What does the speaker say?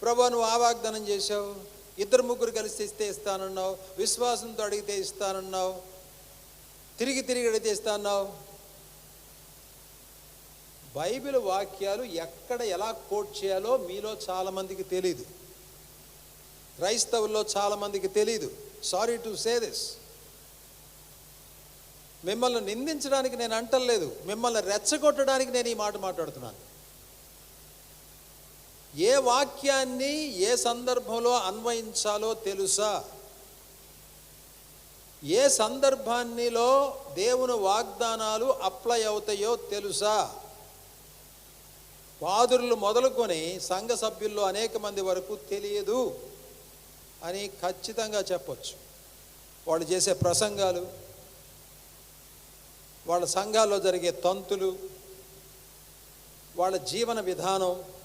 ప్రభువా నువ్వు ఆ వాగ్దానం చేశావు, 2-3 కలిసి ఇస్తే ఇస్తానన్నావు, విశ్వాసంతో అడిగితే ఇస్తానన్నావు, తిరిగి అడిగితే ఇస్తానన్నావు. బైబిల్ వాక్యాలు ఎక్కడ ఎలా కోట్ చేయాలో మీలో చాలామందికి తెలీదు, క్రైస్తవుల్లో చాలామందికి తెలీదు. Sorry to say this. మిమ్మల్ని నిందించడానికి నేను అంటలేదు, మిమ్మల్ని రెచ్చగొట్టడానికి నేను ఈ మాట మాట్లాడుతున్నాను. ఏ వాక్యాన్ని ఏ సందర్భంలో అన్వయించాలో తెలుసా? ఏ సందర్భాన్నిలో దేవుని వాగ్దానాలు అప్లై అవుతాయో తెలుసా? పాదురులు మొదలుకొని సంఘ సభ్యుల్లో అనేక మంది వరకు తెలియదు అని ఖచ్చితంగా చెప్పొచ్చు. వాళ్ళు చేసే ప్రసంగాలు, వాళ్ళ సంఘాల్లో జరిగే తంతులు, వాళ్ళ జీవన విధానం,